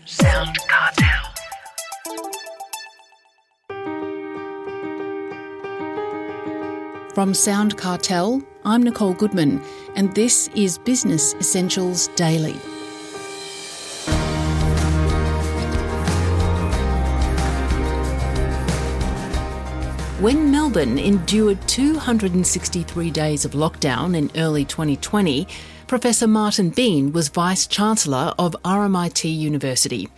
SoundCartel. From SoundCartel, I'm Nicole Goodman, and this is Business Essentials Daily. When Melbourne endured 263 days of lockdown in early 2020, Professor Martin Bean was Vice-Chancellor of RMIT University.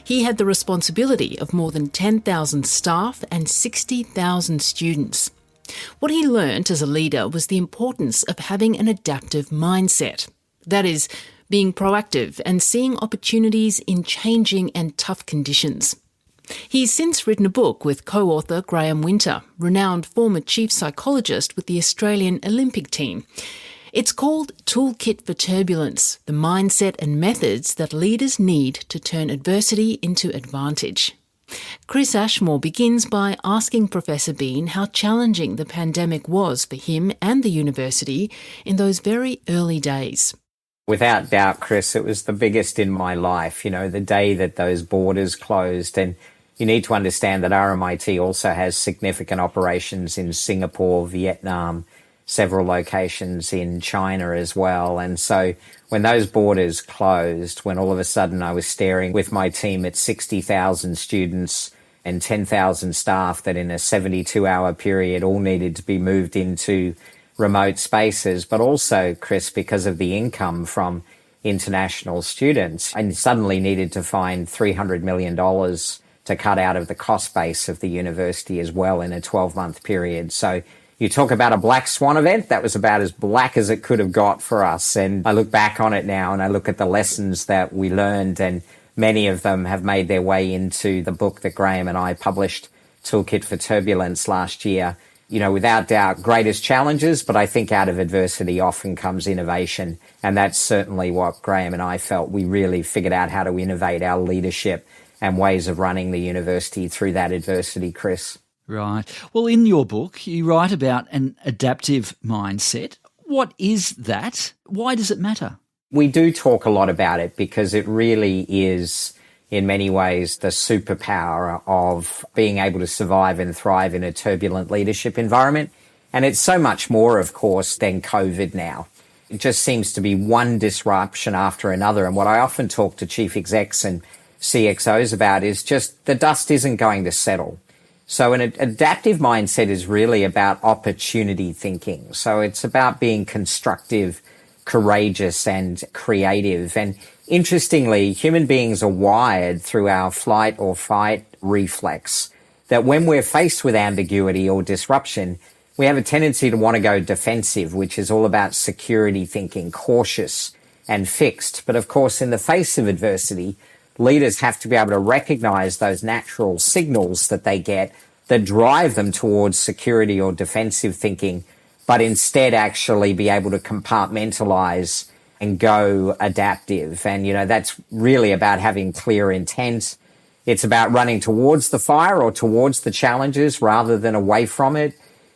He had the responsibility of more than 10,000 staff and 60,000 students. What he learnt as a leader was the importance of having an adaptive mindset. That is, being proactive and seeing opportunities in changing and tough conditions. He's since written a book with co-author Graham Winter, renowned former chief psychologist with the Australian Olympic team. It's called Toolkit for Turbulence, the mindset and methods that leaders need to turn adversity into advantage. Chris Ashmore begins by asking Professor Bean how challenging the pandemic was for him and the university in those very early days. Without doubt, Chris, it was the biggest in my life, the day that those borders closed. And you need to understand that RMIT also has significant operations in Singapore, Vietnam, several locations in China as well. And so when those borders closed, when all of a sudden I was staring with my team at 60,000 students and 10,000 staff that in a 72-hour period all needed to be moved into remote spaces, but also, Chris, because of the income from international students, I suddenly needed to find $300 million to cut out of the cost base of the university as well in a 12-month period. So you talk about a black swan event, that was about as black as it could have got for us. And I look back on it now and I look at the lessons that we learned, and many of them have made their way into the book that Graham and I published, Toolkit for Turbulence, last year. Without doubt, greatest challenges, but I think out of adversity often comes innovation. And that's certainly what Graham and I felt. We really figured out how to innovate our leadership and ways of running the university through that adversity, Chris. Right. Well, in your book, you write about an adaptive mindset. What is that? Why does it matter? We do talk a lot about it because it really is, in many ways, the superpower of being able to survive and thrive in a turbulent leadership environment. And it's so much more, of course, than COVID now. It just seems to be one disruption after another. And what I often talk to chief execs and CXOs about is just the dust isn't going to settle. So an adaptive mindset is really about opportunity thinking. So it's about being constructive, courageous, and creative. And interestingly, human beings are wired through our flight or fight reflex that when we're faced with ambiguity or disruption, we have a tendency to want to go defensive, which is all about security thinking, cautious and fixed. But of course, in the face of adversity, leaders have to be able to recognize those natural signals that they get that drive them towards security or defensive thinking, but instead actually be able to compartmentalize and go adaptive. And, that's really about having clear intent. It's about running towards the fire or towards the challenges rather than away from it.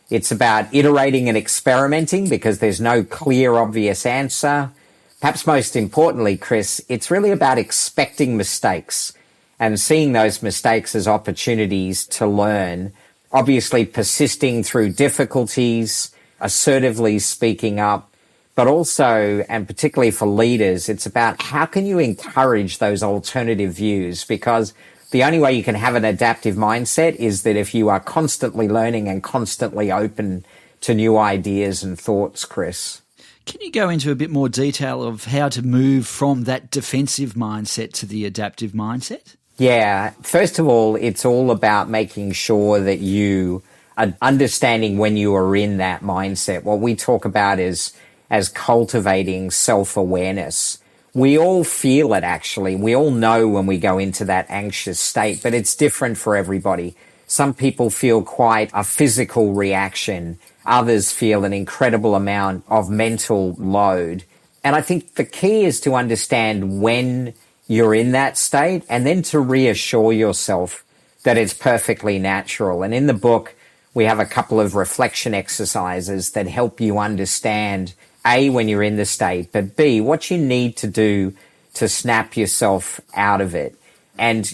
It's about iterating and experimenting because there's no clear, obvious answer. Perhaps most importantly, Chris, it's really about expecting mistakes and seeing those mistakes as opportunities to learn, obviously persisting through difficulties, assertively speaking up, but also, and particularly for leaders, it's about how can you encourage those alternative views, because the only way you can have an adaptive mindset is that if you are constantly learning and constantly open to new ideas and thoughts, Chris. Can you go into a bit more detail of how to move from that defensive mindset to the adaptive mindset? Yeah. First of all, it's all about making sure that you are understanding when you are in that mindset. What we talk about is as cultivating self-awareness. We all feel it, actually. We all know when we go into that anxious state, but it's different for everybody. Some people feel quite a physical reaction. Others feel an incredible amount of mental load. And I think the key is to understand when you're in that state and then to reassure yourself that it's perfectly natural. And in the book, we have a couple of reflection exercises that help you understand, A, when you're in the state, but B, what you need to do to snap yourself out of it. And,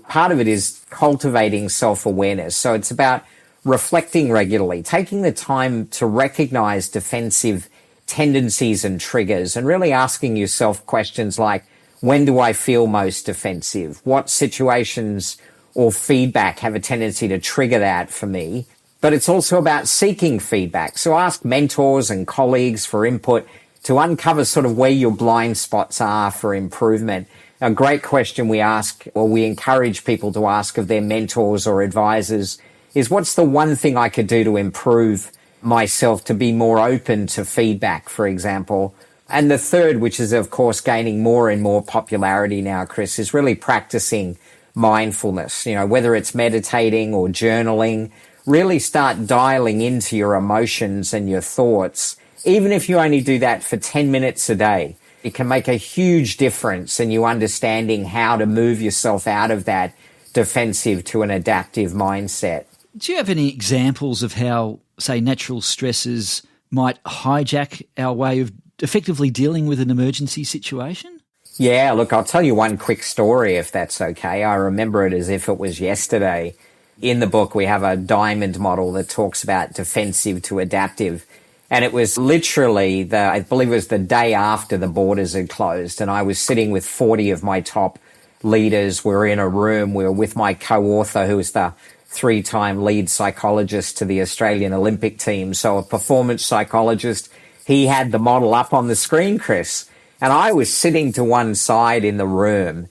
part of it is cultivating self-awareness. So it's about reflecting regularly, taking the time to recognize defensive tendencies and triggers, and really asking yourself questions like, when do I feel most defensive? What situations or feedback have a tendency to trigger that for me? But it's also about seeking feedback. So ask mentors and colleagues for input to uncover sort of where your blind spots are for improvement. A great question we ask, or we encourage people to ask of their mentors or advisors, is what's the one thing I could do to improve myself to be more open to feedback, for example? And the third, which is, of course, gaining more and more popularity now, Chris, is really practicing mindfulness. Whether it's meditating or journaling, really start dialing into your emotions and your thoughts. Even if you only do that for 10 minutes a day, it can make a huge difference in you understanding how to move yourself out of that defensive to an adaptive mindset. Do you have any examples of how, say, natural stresses might hijack our way of effectively dealing with an emergency situation? Yeah, look, I'll tell you one quick story if that's okay. I remember it as if it was yesterday. In the book, we have a diamond model that talks about defensive to adaptive. And it was literally I believe it was the day after the borders had closed. And I was sitting with 40 of my top leaders. We were in a room. We were with my co-author, who was the 3-time lead psychologist to the Australian Olympic team. So a performance psychologist. He had the model up on the screen, Chris. And I was sitting to one side in the room.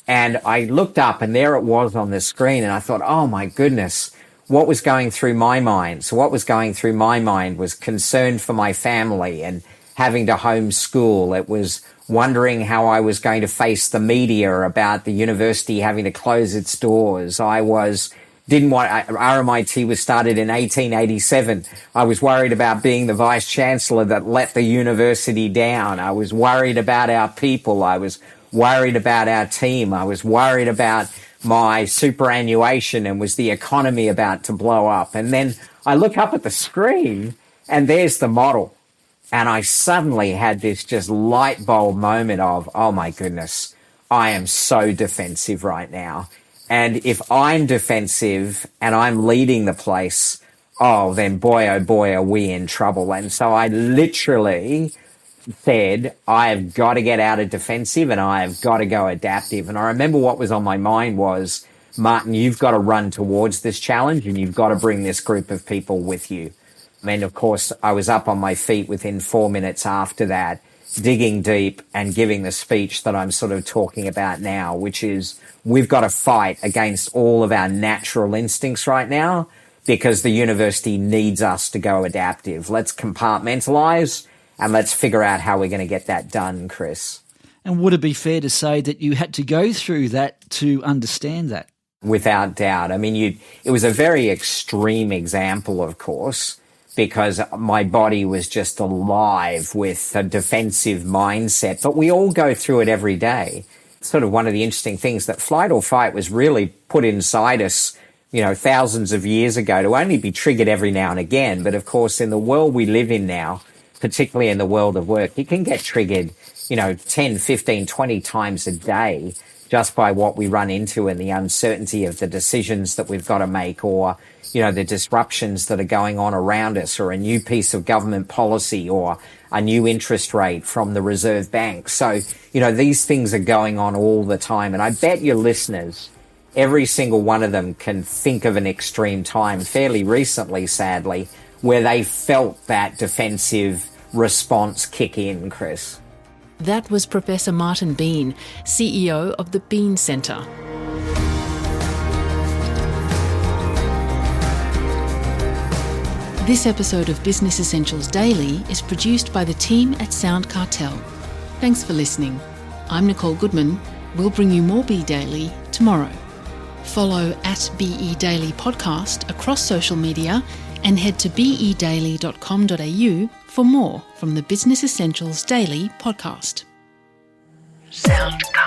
And I looked up and there it was on the screen. And I thought, oh my goodness, what was going through my mind? So what was going through my mind was concern for my family and having to homeschool. It was wondering how I was going to face the media about the university having to close its doors. RMIT was started in 1887. I was worried about being the vice chancellor that let the university down. I was worried about our people. I was worried about our team. I was worried about my superannuation, and was the economy about to blow up? And then I look up at the screen and there's the model. And I suddenly had this just light bulb moment of, oh my goodness, I am so defensive right now. And if I'm defensive and I'm leading the place, then boy, oh boy, are we in trouble. And so I literally said, I have got to get out of defensive and I have got to go adaptive. And I remember what was on my mind was, Martin, you've got to run towards this challenge and you've got to bring this group of people with you. And of course, I was up on my feet within 4 minutes after that, digging deep and giving the speech that I'm sort of talking about now, which is we've got to fight against all of our natural instincts right now because the university needs us to go adaptive. Let's compartmentalize and let's figure out how we're going to get that done, Chris. And would it be fair to say that you had to go through that to understand that? Without doubt. I mean, it was a very extreme example, of course, because my body was just alive with a defensive mindset. But we all go through it every day. Sort of one of the interesting things that flight or fight was really put inside us, thousands of years ago to only be triggered every now and again. But of course, in the world we live in now, particularly in the world of work, it can get triggered, 10, 15, 20 times a day just by what we run into and the uncertainty of the decisions that we've got to make, or, the disruptions that are going on around us, or a new piece of government policy, or a new interest rate from the Reserve Bank. So, these things are going on all the time. And I bet your listeners, every single one of them can think of an extreme time fairly recently, sadly, where they felt that defensive response kick in, Chris. That was Professor Martin Bean, CEO of the Bean Centre. This episode of Business Essentials Daily is produced by the team at SoundCartel. Thanks for listening. I'm Nicole Goodman. We'll bring you more Be Daily tomorrow. Follow @BE Daily Podcast across social media and head to bedaily.com.au for more from the Business Essentials Daily podcast. SoundCartel.